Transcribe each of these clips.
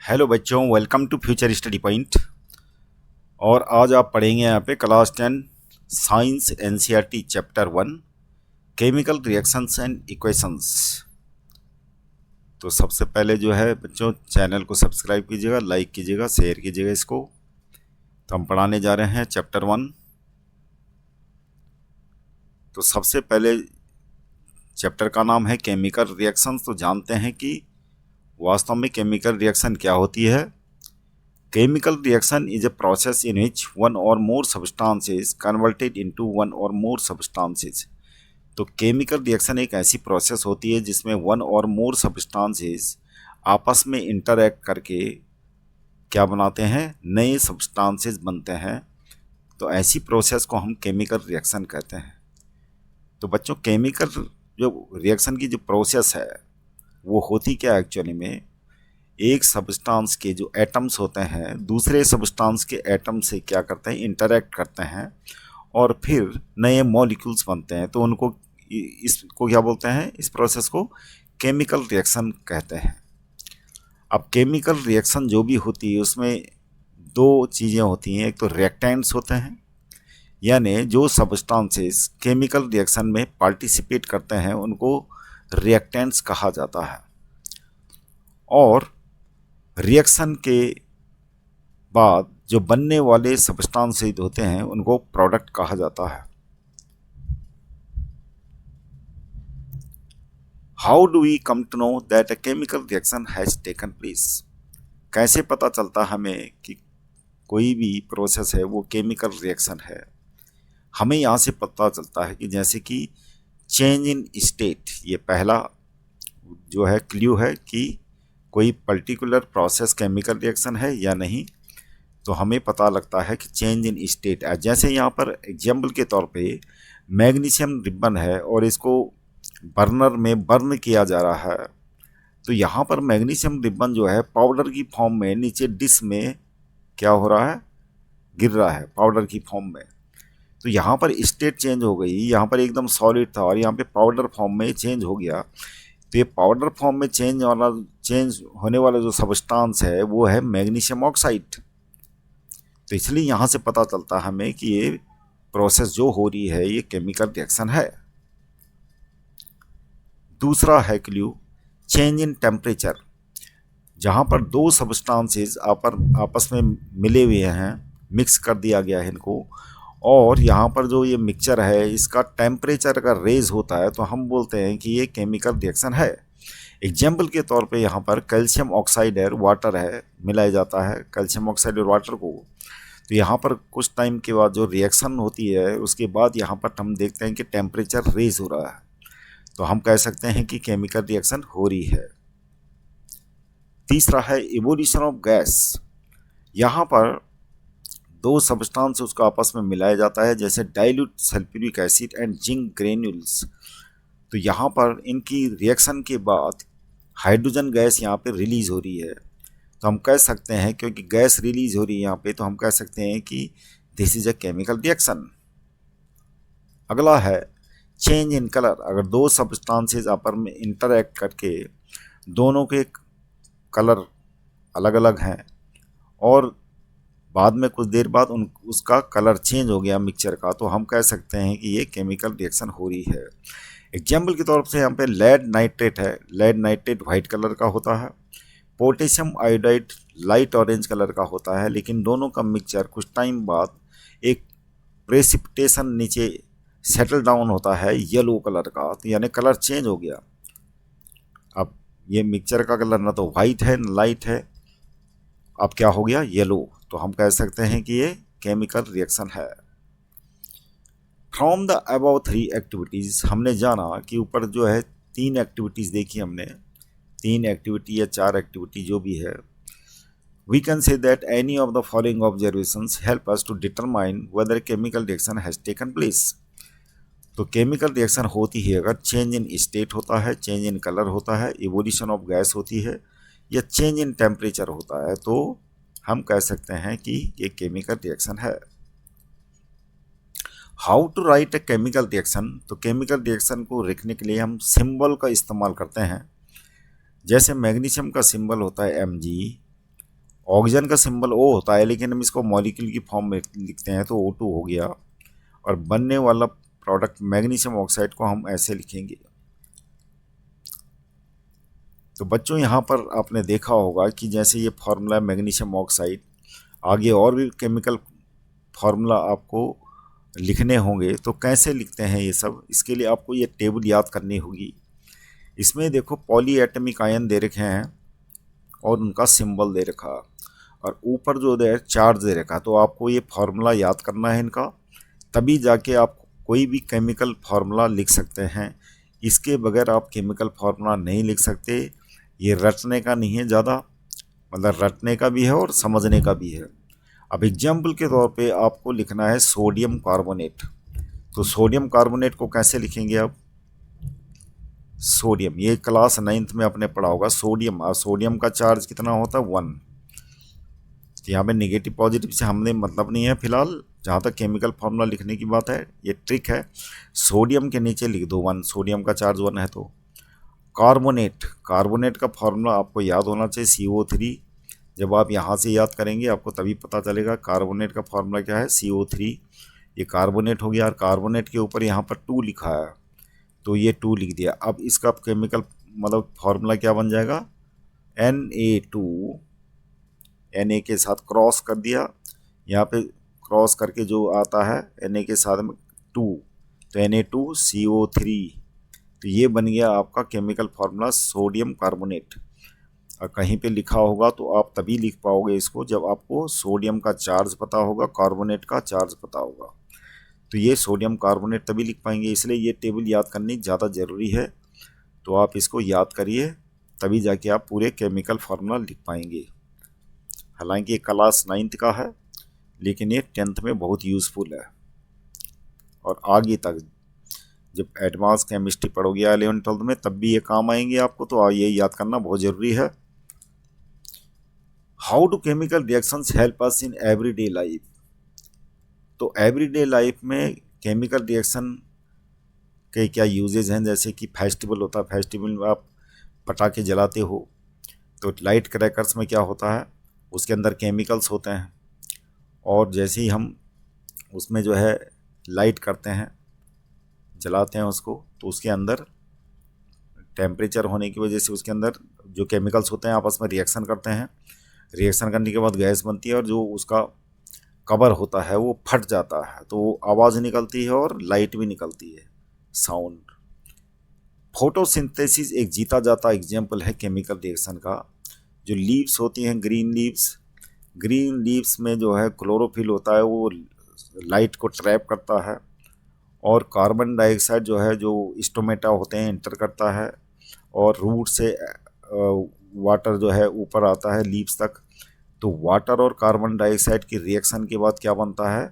Hello बच्चों, welcome to future study point. और आज आप पढ़ेंगे यहाँ पे class 10 science NCERT chapter 1 chemical reactions and equations. तो सबसे पहले जो है बच्चों, चैनल को सब्सक्राइब कीजिएगा, लाइक कीजिएगा, शेयर कीजिएगा इसको। तो हम पढ़ाने जा रहे हैं चैप्टर 1। तो सबसे पहले चैप्टर का नाम है केमिकल रिएक्शंस। तो जानते हैं कि वास्तव में केमिकल रिएक्शन क्या होती है। Chemical reaction is a process in which one or more substances converted into one or more substances। तो केमिकल रिएक्शन एक ऐसी प्रोसेस होती है जिसमें वन और मोर सब्सटेंसेस आपस में इंटरैक्ट करके क्या बनाते हैं, नए सब्सटेंसेस बनते हैं। तो ऐसी प्रोसेस को हम केमिकल रिएक्शन कहते हैं। तो बच्चों, केमिकल जो रिएक्शन की जो प्रोसेस है वो होती क्या है एक्चुअली में, एक सब्सटेंस के जो एटम्स होते हैं दूसरे सब्सटेंस के एटम से क्या करते हैं, इंटरैक्ट करते हैं और फिर नए मॉलिक्यूल्स बनते हैं। तो उनको इसको क्या बोलते हैं, इस प्रोसेस को केमिकल रिएक्शन कहते हैं। अब केमिकल रिएक्शन जो भी होती है उसमें दो चीज़ें होती हैं। एक तो रिएक्टेंट्स होते हैं, यानी जो सब्सटेंसेस केमिकल रिएक्शन में पार्टिसिपेट करते हैं उनको रिएक्टेंट्स कहा जाता है। और रिएक्शन के बाद जो बनने वाले सब्सटेंसेस होते हैं उनको प्रोडक्ट कहा जाता है। How do we come to know that a chemical reaction has taken place. कैसे पता चलता हमें कि कोई भी प्रोसेस है वो केमिकल रिएक्शन है। हमें यहाँ से पता चलता है कि जैसे कि चेंज इन स्टेट, ये पहला जो है क्ल्यू है कि कोई पर्टिकुलर प्रोसेस केमिकल रिएक्शन है या नहीं। तो हमें पता लगता है कि चेंज इन स्टेट, जैसे यहाँ पर एग्जाम्पल के तौर पे मैग्नीशियम रिबन है और इसको बर्नर में बर्न किया जा रहा है। तो यहाँ पर मैग्नीशियम रिबन जो है पाउडर की फॉर्म में नीचे डिश में क्या हो रहा है, गिर रहा है पाउडर की फॉर्म में। तो यहाँ पर स्टेट चेंज हो गई, यहाँ पर एकदम सॉलिड था और यहाँ पे पाउडर फॉर्म में चेंज हो गया। तो ये पाउडर फॉर्म में चेंज होने वाला जो सब्सटेंस है वो है मैग्नीशियम ऑक्साइड। तो इसलिए यहाँ से पता चलता हमें कि ये प्रोसेस जो हो रही है ये केमिकल रिएक्शन है। दूसरा है क्ल्यू चेंज इन टेम्परेचर। जहाँ पर दो सब्सटेंसेस आपस में मिले हुए हैं, मिक्स कर दिया गया है इनको, और यहाँ पर जो ये मिक्सचर है इसका टेम्परेचर का रेज होता है तो हम बोलते हैं कि ये केमिकल रिएक्शन है। एग्जाम्पल के तौर पे यहाँ पर कैल्शियम ऑक्साइड है, वाटर है, मिलाया जाता है कैल्शियम ऑक्साइड और वाटर को। तो यहाँ पर कुछ टाइम के बाद जो रिएक्शन होती है उसके बाद यहाँ पर हम देखते हैं कि टेम्परेचर रेज हो रहा है। तो हम कह सकते हैं कि केमिकल रिएक्शन हो रही है। तीसरा है इवोल्यूशन ऑफ गैस। यहाँ पर दो सब्सटेंस उसको आपस में मिलाया जाता है, जैसे dilute sulphuric acid and zinc granules. तो यहाँ पर इनकी रिएक्शन के बाद हाइड्रोजन गैस यहाँ पे रिलीज हो रही है। तो हम कह सकते हैं, क्योंकि गैस रिलीज हो रही है यहाँ पे, तो हम कह सकते हैं कि this is a chemical reaction. अगला है चेंज इन कलर। अगर दो सब्सटेंसेस आपस में इंटरैक्ट करके दोनों के कलर अलग अलग हैं और बाद में कुछ देर बाद उसका कलर चेंज हो गया मिक्सचर का, तो हम कह सकते हैं कि ये केमिकल रिएक्शन हो रही है। एग्जाम्पल के तौर पे यहाँ पे लेड नाइट्रेट है। लेड नाइट्रेट वाइट कलर का होता है, potassium iodide light orange colour का होता है, लेकिन दोनों का मिक्सचर कुछ टाइम बाद एक प्रेसिपिटेशन नीचे सेटल डाउन होता है येलो कलर का, तो यानी कलर चेंज हो गया। अब ये मिक्सचर का कलर ना तो वाइट है ना लाइट है, अब क्या हो गया, येलो। तो हम कह सकते हैं कि ये केमिकल रिएक्शन है। फ्रॉम द अबव 3 एक्टिविटीज़, हमने जाना कि ऊपर जो है 3 एक्टिविटीज़ देखी हमने, 3 एक्टिविटी या 4 एक्टिविटी जो भी है। We can say that any of the following observations help us to determine whether chemical reaction has taken place. तो केमिकल रिएक्शन होती है अगर चेंज इन स्टेट होता है, चेंज इन कलर होता है, इवोल्यूशन ऑफ गैस होती है, या चेंज इन टेम्परेचर होता है, तो हम कह सकते हैं कि ये केमिकल रिएक्शन है। How to write a chemical reaction. तो केमिकल रिएक्शन को लिखने के लिए हम सिंबल का इस्तेमाल करते हैं। जैसे मैग्नीशियम का सिंबल होता है Mg, ऑक्सीजन का सिंबल O होता है, लेकिन हम इसको मॉलिक्यूल की फॉर्म में लिखते हैं तो O2 हो गया। और बनने वाला प्रोडक्ट मैग्नीशियम ऑक्साइड को हम ऐसे लिखेंगे। तो बच्चों यहाँ पर आपने देखा होगा कि जैसे ये फार्मूला मैग्नीशियम ऑक्साइड, आगे और भी केमिकल फार्मूला आपको लिखने होंगे, तो कैसे लिखते हैं ये सब, इसके लिए आपको ये टेबल याद करनी होगी। इसमें देखो पॉली एटमिक आयन दे रखे हैं और उनका सिंबल दे रखा, और ऊपर जो दे चार्ज दे रखा। तो आपको ये फार्मूला याद करना है इनका, तभी जाके आप कोई भी केमिकल फार्मूला लिख सकते हैं। इसके बगैर आप केमिकल फार्मूला नहीं लिख सकते। ये रटने का नहीं है ज़्यादा, मतलब रटने का भी है और समझने का भी है। अब एग्जाम्पल के तौर पे आपको लिखना है सोडियम कार्बोनेट। तो सोडियम कार्बोनेट को कैसे लिखेंगे आप? सोडियम, ये क्लास 9th में आपने पढ़ा होगा सोडियम। और सोडियम का चार्ज कितना होता है? 1। तो यहाँ पे निगेटिव पॉजिटिव से हमने मतलब नहीं है फिलहाल, जहाँ तक केमिकल फार्मूला लिखने की बात है। ये ट्रिक है, सोडियम के नीचे लिख दो 1, सोडियम का चार्ज 1 है। तो कार्बोनेट, कार्बोनेट का फार्मूला आपको याद होना चाहिए CO3। जब आप यहाँ से याद करेंगे आपको तभी पता चलेगा कार्बोनेट का फार्मूला क्या है, CO3। ये कार्बोनेट हो गया, और कार्बोनेट के ऊपर यहाँ पर 2 लिखा है तो ये 2 लिख दिया। अब इसका केमिकल मतलब फार्मूला क्या बन जाएगा? Na2, Na के साथ क्रॉस कर दिया, यहाँ पे क्रॉस करके जो आता है Na के साथ में 2, तो Na2CO3। तो ये बन गया आपका केमिकल फार्मूला सोडियम कार्बोनेट। और कहीं पे लिखा होगा तो आप तभी लिख पाओगे इसको जब आपको सोडियम का चार्ज पता होगा, कार्बोनेट का चार्ज पता होगा। तो ये सोडियम कार्बोनेट तभी लिख पाएंगे, इसलिए ये टेबल याद करनी ज़्यादा ज़रूरी है। तो आप इसको याद करिए, तभी जाके आप पूरे केमिकल फार्मूला लिख पाएंगे। हालांकि ये क्लास 9th का है, लेकिन ये 10th में बहुत यूज़फुल है। और आगे तक जब एडवांस केमिस्ट्री पढ़ोगे 11th 12th में, तब भी ये काम आएंगे आपको। तो ये याद करना बहुत ज़रूरी है। How do chemical reactions help us in everyday life? तो एवरीडे लाइफ में केमिकल रिएक्शन के क्या यूजेज हैं? जैसे कि फेस्टिवल होता है, फेस्टिवल में आप पटाखे जलाते हो, तो लाइट क्रैकर्स में क्या होता है, उसके अंदर केमिकल्स होते हैं। और जैसे ही हम उसमें जो है लाइट करते हैं, जलाते हैं उसको, तो उसके अंदर टेम्परेचर होने की वजह से उसके अंदर जो केमिकल्स होते हैं आपस में रिएक्शन करते हैं। रिएक्शन करने के बाद गैस बनती है, और जो उसका कवर होता है वो फट जाता है, तो आवाज़ निकलती है और लाइट भी निकलती है, साउंड। फोटोसिंथेसिस एक जीता जाता एग्जाम्पल है केमिकल रिएक्शन का। जो लीव्स होती हैं, ग्रीन लीव्स में जो है क्लोरोफिल होता है, वो लाइट को ट्रैप करता है। और कार्बन डाइऑक्साइड जो है, जो स्टोमेटा होते हैं, इंटर करता है, और रूट से वाटर जो है ऊपर आता है लीव्स तक। तो वाटर और कार्बन डाइऑक्साइड की रिएक्शन के बाद क्या बनता है?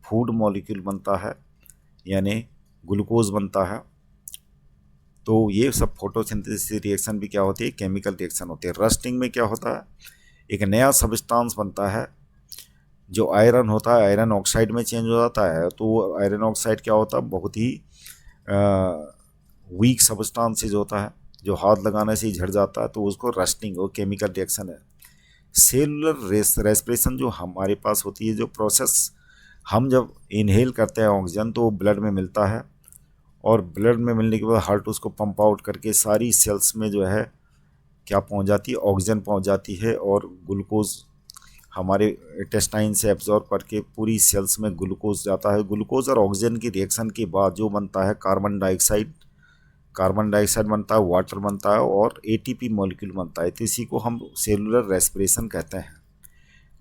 फूड मॉलिक्यूल बनता है, यानी ग्लूकोज बनता है। तो ये सब फोटोसिंथेसिस रिएक्शन भी क्या होती है? केमिकल रिएक्शन होती है। रस्टिंग में क्या होता है? एक नया सब्सटेंस बनता है, जो आयरन होता है आयरन ऑक्साइड में चेंज हो जाता है। तो आयरन ऑक्साइड क्या होता है? बहुत ही वीक सब्सटेंसेज होता है, जो हाथ लगाने से ही झड़ जाता है, तो उसको रस्टिंग और केमिकल रिएक्शन है। सेलुलर रेस्पिरेशन जो हमारे पास होती है, जो प्रोसेस हम जब इनहेल करते हैं ऑक्सीजन, तो ब्लड में मिलता है, और ब्लड में मिलने के बाद हार्ट उसको पंप आउट करके सारी सेल्स में जो है क्या पहुंच जाती है? ऑक्सीजन पहुंच जाती है, और ग्लूकोज हमारे इंटेस्टाइन से एब्जॉर्ब करके पूरी सेल्स में ग्लूकोज जाता है। ग्लूकोज और ऑक्सीजन की रिएक्शन के बाद जो बनता है कार्बन डाइऑक्साइड बनता है, वाटर बनता है, और एटीपी मॉलिक्यूल बनता है। तो इसी को हम सेलुलर रेस्पिरेशन कहते हैं।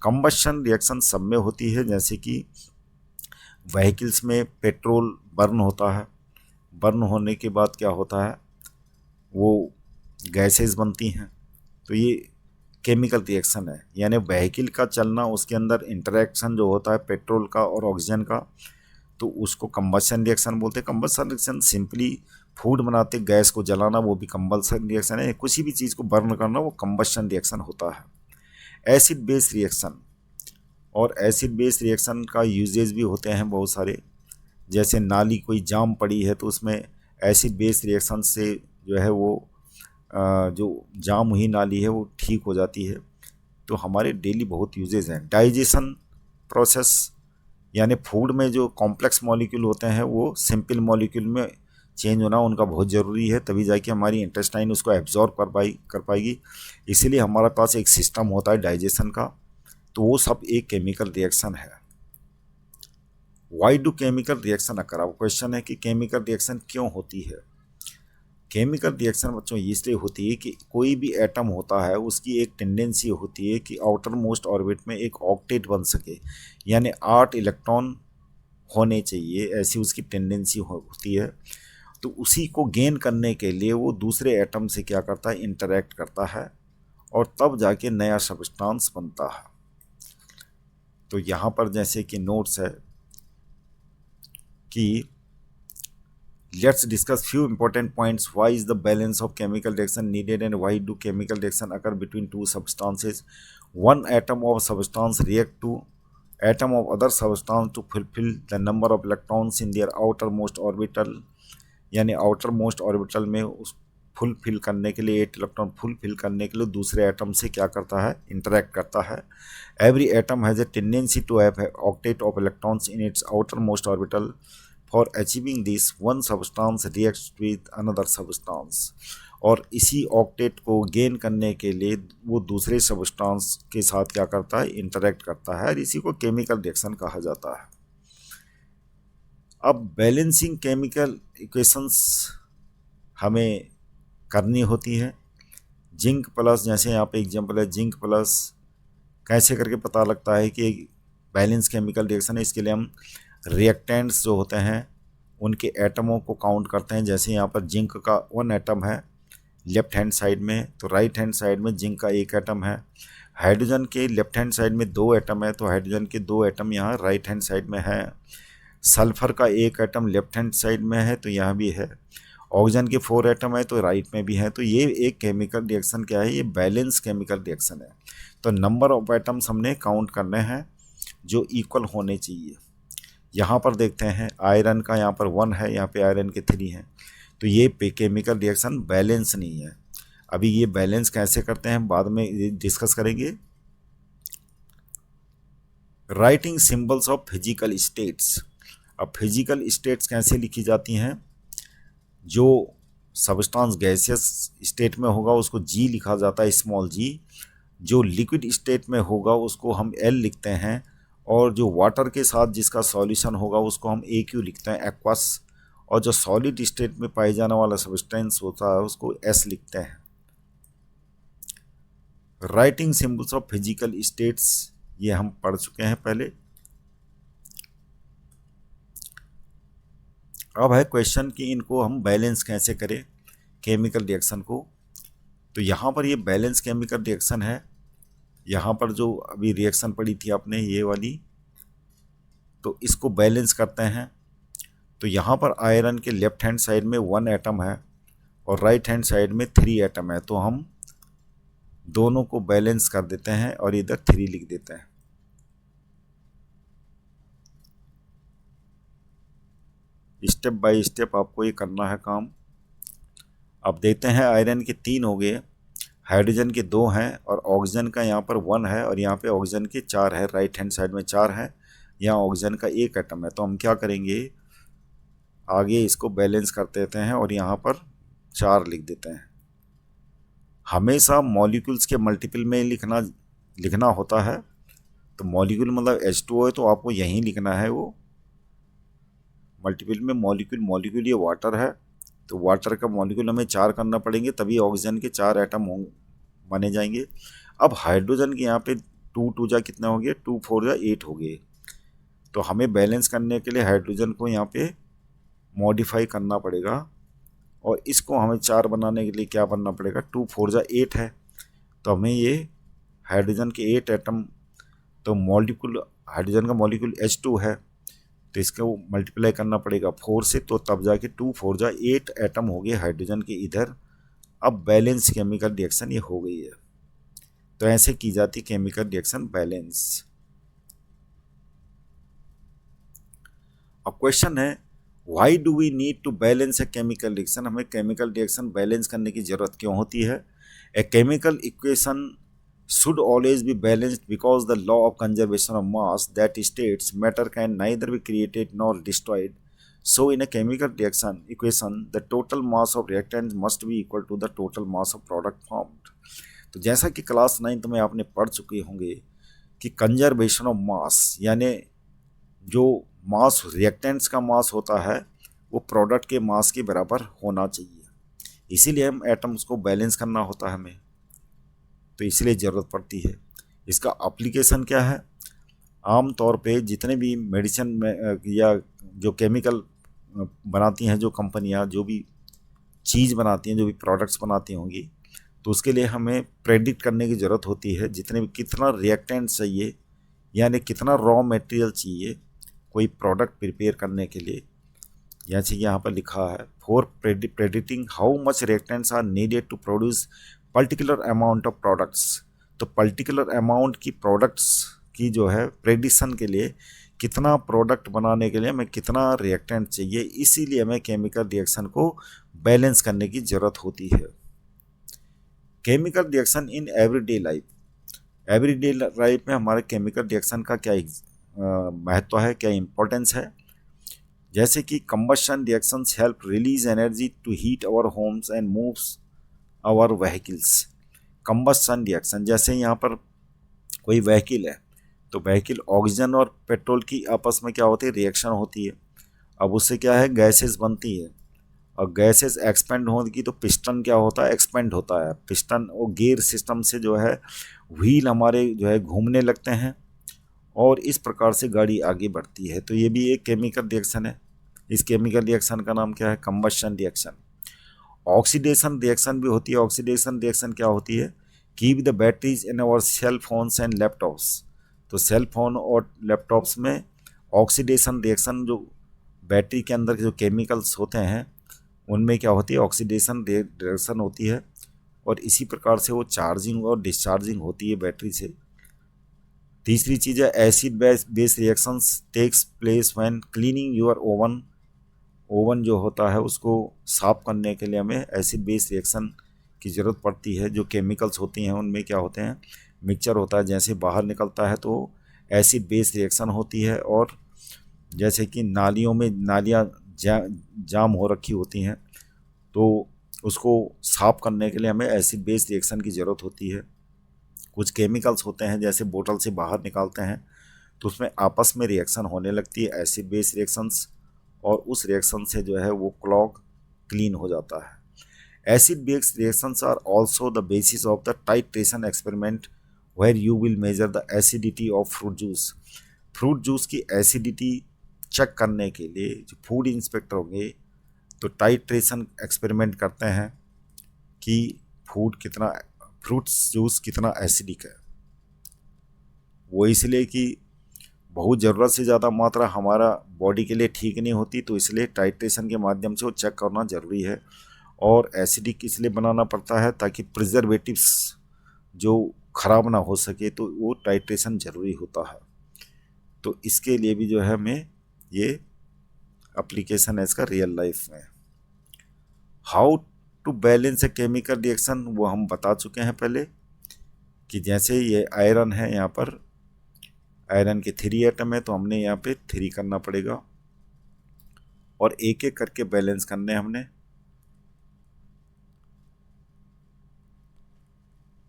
कंबशन रिएक्शन सब में होती है, जैसे कि व्हीकल्स में पेट्रोल बर्न होता है, बर्न होने के बाद क्या होता है? वो गैसेस बनती हैं। तो ये केमिकल रिएक्शन है, यानी व्हीकल का चलना, उसके अंदर इंटरेक्शन जो होता है पेट्रोल का और ऑक्सीजन का, तो उसको कंबशन रिएक्शन बोलते हैं। कंबशन रिएक्शन सिंपली फूड बनाते, गैस को जलाना, वो भी कंबशन रिएक्शन है। किसी भी चीज़ को बर्न करना, वो कंबशन रिएक्शन होता है। एसिड बेस रिएक्शन, और एसिड बेस रिएक्शन का यूजेज भी होते हैं बहुत सारे। जैसे नाली कोई जाम पड़ी है, तो उसमें एसिड बेस रिएक्शन से जो है वो जो जाम हुई नाली है वो ठीक हो जाती है। तो हमारे डेली बहुत यूजेज हैं। डाइजेशन प्रोसेस, यानी फूड में जो कॉम्प्लेक्स मॉलिक्यूल होते हैं वो सिंपल मॉलिक्यूल में चेंज होना उनका बहुत ज़रूरी है, तभी जाके हमारी इंटेस्टाइन उसको एब्जॉर्ब कर पाएगी। इसीलिए हमारे पास एक सिस्टम होता है डाइजेशन का, तो वो सब एक केमिकल रिएक्शन है। Why do chemical reaction occur? अब क्वेश्चन है कि केमिकल रिएक्शन क्यों होती है। केमिकल रिएक्शन बच्चों इसलिए होती है कि कोई भी एटम होता है उसकी एक टेंडेंसी होती है कि आउटर मोस्ट ऑर्बिट में एक ऑक्टेट बन सके, यानी 8 इलेक्ट्रॉन होने चाहिए, ऐसी उसकी टेंडेंसी होती है। तो उसी को गेन करने के लिए वो दूसरे एटम से क्या करता है, इंटरैक्ट करता है, और तब जाके नया सब्सटेंस बनता है। तो यहाँ पर जैसे कि नोट्स है कि let's discuss few important points. Why is the balance of chemical reaction needed and why do chemical reaction occur between two substances? One atom of substance react to atom of other substance to fulfill the number of electrons in their outermost orbital, यानी outermost orbital में उस fulfil करने के लिए 8 electron fulfil करने के लिए दूसरे एटम से क्या करता है, इंटरैक्ट करता है। Every atom has a tendency to have octet of electrons in its outermost orbital. For achieving this, one substance reacts with another substance, और इसी ऑक्टेट को गेन करने के लिए वो दूसरे सब्सटेंस के साथ क्या करता है, इंटरैक्ट करता है, और इसी को केमिकल रिएक्शन कहा जाता है। अब बैलेंसिंग केमिकल इक्वेशंस हमें करनी होती है। जिंक प्लस, जैसे यहाँ पे एग्जांपल है जिंक प्लस, कैसे करके पता लगता है कि बैलेंस केमिकल रिएक्शन है। इसके लिए हम रिएक्टेंट्स जो होते हैं उनके एटमों को काउंट करते हैं। जैसे यहाँ पर जिंक का 1 एटम है लेफ्ट हैंड साइड में, तो राइट हैंड साइड में जिंक का 1 एटम है। हाइड्रोजन के लेफ्ट हैंड साइड में 2 एटम है, तो हाइड्रोजन के 2 एटम यहाँ राइट हैंड साइड में है। सल्फर का 1 एटम लेफ्ट हैंड साइड में है, तो यहाँ भी है। ऑक्सीजन के 4 एटम है, तो राइट में भी है। तो ये एक केमिकल रिएक्शन क्या है, ये बैलेंस केमिकल रिएक्शन है। तो नंबर ऑफ एटम्स हमने काउंट करने हैं जो इक्वल होने चाहिए। यहाँ पर देखते हैं आयरन का यहाँ पर 1 है, यहाँ पे आयरन के 3 हैं, तो ये केमिकल रिएक्शन बैलेंस नहीं है। अभी ये बैलेंस कैसे करते हैं बाद में डिस्कस करेंगे। Writing symbols of physical states. अब फिजिकल स्टेट्स कैसे लिखी जाती हैं, जो सब्सटेंस गैसियस स्टेट में होगा उसको जी लिखा जाता है, स्मॉल जी। जो लिक्विड स्टेट में होगा उसको हम एल लिखते हैं, और जो वाटर के साथ जिसका सॉल्यूशन होगा उसको हम AQ लिखते हैं, एक्वस। और जो सॉलिड स्टेट में पाए जाने वाला सब्सटेंस होता है उसको S लिखते हैं। Writing symbols of physical states ये हम पढ़ चुके हैं पहले। अब है क्वेश्चन कि इनको हम बैलेंस कैसे करें केमिकल रिएक्शन को। तो यहाँ पर ये बैलेंस केमिकल रिएक्शन है। यहाँ पर जो अभी रिएक्शन पड़ी थी आपने ये वाली, तो इसको बैलेंस करते हैं। तो यहाँ पर आयरन के लेफ्ट हैंड साइड में 1 एटम है और राइट हैंड साइड में 3 एटम है, तो हम दोनों को बैलेंस कर देते हैं और इधर 3 लिख देते हैं। स्टेप बाय स्टेप आपको ये करना है काम। अब देखते हैं आयरन के 3 हो गए, हाइड्रोजन के 2 हैं, और ऑक्सीजन का यहाँ पर 1 है, और यहाँ पे ऑक्सीजन के 4 है, राइट हैंड साइड में 4 है, यहाँ ऑक्सीजन का 1 एटम है। तो हम क्या करेंगे, आगे इसको बैलेंस कर देते हैं और यहाँ पर 4 लिख देते हैं। हमेशा मॉलिक्यूल्स के मल्टीपल में लिखना होता है। तो मॉलिक्यूल मतलब H2O है, तो आपको यहीं लिखना है वो मल्टीपल में। मॉलिक्यूल ये वाटर है, तो वाटर का मॉलिक्यूल हमें 4 करना पड़ेंगे, तभी ऑक्सीजन के 4 एटम बने जाएंगे। अब हाइड्रोजन के यहाँ पे 2 जा कितना हो गया, 2 4 जा 8 हो गए। तो हमें बैलेंस करने के लिए हाइड्रोजन को यहाँ पे मॉडिफाई करना पड़ेगा, और इसको हमें 4 बनाने के लिए क्या बनना पड़ेगा, 2 4 जा 8 है, तो हमें ये हाइड्रोजन के 8 एटम, तो मॉलिक्यूल हाइड्रोजन का मॉलिक्यूल H2 है, तो इसको मल्टीप्लाई करना पड़ेगा 4 से, तो तब जाके 2 4 जा 8 एटम हो गए हाइड्रोजन के इधर। अब बैलेंस केमिकल रिएक्शन ये हो गई है। तो ऐसे की जाती केमिकल रिएक्शन बैलेंस। अब क्वेश्चन है why do we need to balance a chemical reaction. हमें केमिकल रिएक्शन बैलेंस करने की जरूरत क्यों होती है। A chemical equation should always be balanced because the law of conservation of mass that states matter can neither be created nor destroyed. So in a chemical reaction equation, the total mass of reactant must be equal to the total mass of product formed. तो जैसा कि class 9th में आपने पढ़ चुके होंगे कि conservation of mass यानी जो मास रिएक्टेंट्स का मास होता है वो प्रोडक्ट के मास के बराबर होना चाहिए, इसीलिए हम एटम्स को बैलेंस करना होता है हमें, तो इसलिए ज़रूरत पड़ती है। इसका एप्लीकेशन क्या है? आम तौर पे जितने भी मेडिसिन में या जो केमिकल बनाती हैं जो कंपनियां, जो भी चीज़ बनाती हैं, जो भी प्रोडक्ट्स बनाती होंगी, तो उसके लिए हमें प्रेडिक्ट करने की ज़रूरत होती है जितने भी कितना रिएक्टेंट चाहिए यानी कितना रॉ मटेरियल चाहिए कोई प्रोडक्ट प्रिपेयर करने के लिए। जैसे यहाँ पर लिखा है for predicting how much reactants are needed to produce particular amount of products. तो पर्टिकुलर अमाउंट की प्रोडक्ट्स की जो है प्रेडिक्शन के लिए कितना प्रोडक्ट बनाने के लिए हमें कितना रिएक्टेंट चाहिए, इसीलिए हमें केमिकल रिएक्शन को बैलेंस करने की ज़रूरत होती है। Chemical reaction in everyday life, everyday life में हमारे केमिकल रिएक्शन का क्या महत्व है, क्या इम्पोर्टेंस है। जैसे कि combustion reactions help release energy to heat our homes and moves our vehicles. Combustion reaction, जैसे यहाँ पर कोई व्हीकल है तो व्हीकल ऑक्सीजन और पेट्रोल की आपस में क्या होती है, रिएक्शन होती है। अब उससे क्या है, गैसेस बनती है और गैसेस एक्सपेंड होगी तो पिस्टन क्या होता है, एक्सपेंड होता है। पिस्टन और गियर सिस्टम से जो है व्हील हमारे जो है घूमने लगते हैं और इस प्रकार से गाड़ी आगे बढ़ती है। तो ये भी एक केमिकल रिएक्शन है। इस केमिकल रिएक्शन का नाम क्या है, कंबशन रिएक्शन। ऑक्सीडेशन रिएक्शन भी होती है। ऑक्सीडेशन रिएक्शन क्या होती है, keep the batteries in our cell phones and laptops. तो सेल फोन और लैपटॉप्स में ऑक्सीडेशन रिएक्शन, जो बैटरी के अंदर जो केमिकल्स होते हैं उनमें क्या होती है, ऑक्सीडेशन रिएक्शन होती है और इसी प्रकार से वो चार्जिंग और डिस्चार्जिंग होती है बैटरी से। तीसरी चीज़ है acid base reactions takes place when cleaning your oven. Oven जो होता है उसको साफ करने के लिए हमें एसिड बेस रिएक्शन की ज़रूरत पड़ती है। जो केमिकल्स होती हैं उनमें क्या होते हैं, मिक्सचर होता है, जैसे बाहर निकलता है तो एसिड बेस रिएक्शन होती है। और जैसे कि नालियों में नालियाँ जाम हो रखी होती हैं तो उसको साफ करने के लिए हमें एसिड बेस रिएक्शन की ज़रूरत होती है। कुछ केमिकल्स होते हैं जैसे बोतल से बाहर निकालते हैं तो उसमें आपस में रिएक्शन होने लगती है, एसिड बेस रिएक्शंस, और उस रिएक्शन से जो है वो क्लॉग क्लीन हो जाता है। Acid base reactions are also the basis of the titration experiment where you will measure the acidity of fruit juice. Fruit juice की एसिडिटी चेक करने के लिए जो फूड इंस्पेक्टर होंगे तो टाइट्रेशन एक्सपेरिमेंट करते हैं कि फ्रूट्स जूस कितना एसिडिक है। वो इसलिए कि बहुत ज़रूरत से ज़्यादा मात्रा हमारा बॉडी के लिए ठीक नहीं होती, तो इसलिए टाइट्रेशन के माध्यम से वो चेक करना ज़रूरी है। और एसिडिक इसलिए बनाना पड़ता है ताकि प्रिजर्वेटिव्स जो ख़राब ना हो सके, तो वो टाइट्रेशन ज़रूरी होता है। तो इसके लिए भी जो है हमें ये एप्लीकेशन है इसका रियल लाइफ में। How to balance a chemical reaction वो हम बता चुके हैं पहले कि जैसे ये आयरन है, यहाँ पर आयरन के 3 एटम है तो हमने यहाँ पे 3 करना पड़ेगा और एक एक करके बैलेंस करने हमने।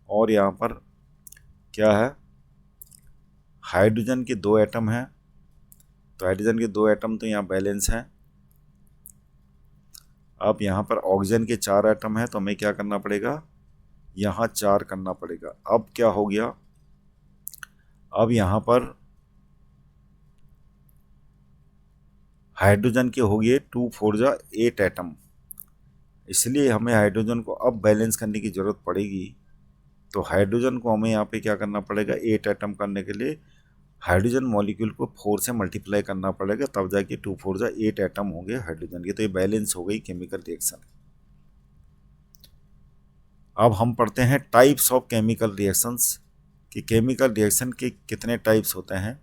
और यहाँ पर क्या है, हाइड्रोजन के 2 एटम हैं तो हाइड्रोजन के 2 एटम तो यहाँ बैलेंस हैं। अब यहाँ पर ऑक्सीजन के 4 एटम हैं तो हमें क्या करना पड़ेगा, यहाँ 4 करना पड़ेगा। अब क्या हो गया, अब यहाँ पर हाइड्रोजन के हो गए 2 4 जा 8 एटम, इसलिए हमें हाइड्रोजन को अब बैलेंस करने की ज़रूरत पड़ेगी। तो हाइड्रोजन को हमें यहाँ पे क्या करना पड़ेगा, 8 एटम करने के लिए हाइड्रोजन मॉलिक्यूल को 4 से मल्टीप्लाई करना पड़ेगा, तब जाके 2 4 जा 8 एटम होंगे हाइड्रोजन के। तो ये बैलेंस हो गई केमिकल रिएक्शन। अब हम पढ़ते हैं टाइप्स ऑफ केमिकल रिएक्शंस कि केमिकल रिएक्शन के कितने टाइप्स होते हैं।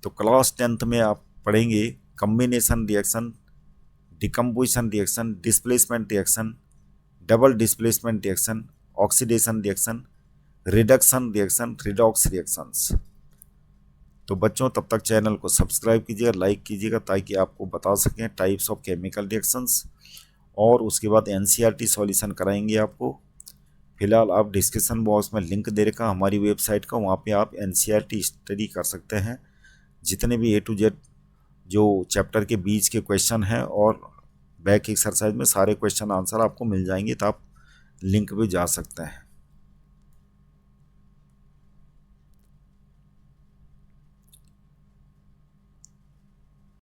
तो क्लास 10th में आप पढ़ेंगे combination reaction, decomposition reaction, displacement reaction, double displacement reaction, oxidation reaction, reduction reaction, redox reactions. तो बच्चों तब तक चैनल को सब्सक्राइब कीजिएगा, लाइक कीजिएगा, ताकि आपको बता सकें टाइप्स ऑफ केमिकल रिएक्शंस। और उसके बाद एनसीईआरटी सॉल्यूशन कराएंगे आपको। फिलहाल आप डिस्क्रिप्शन बॉक्स में लिंक दे रखा हमारी वेबसाइट का, वहाँ पे आप एनसीईआरटी स्टडी कर सकते हैं। जितने भी A to Z जो चैप्टर के बीच के क्वेश्चन हैं और बैक एक्सरसाइज में सारे क्वेश्चन आंसर आपको मिल जाएंगे, तो आप लिंक पे जा सकते हैं।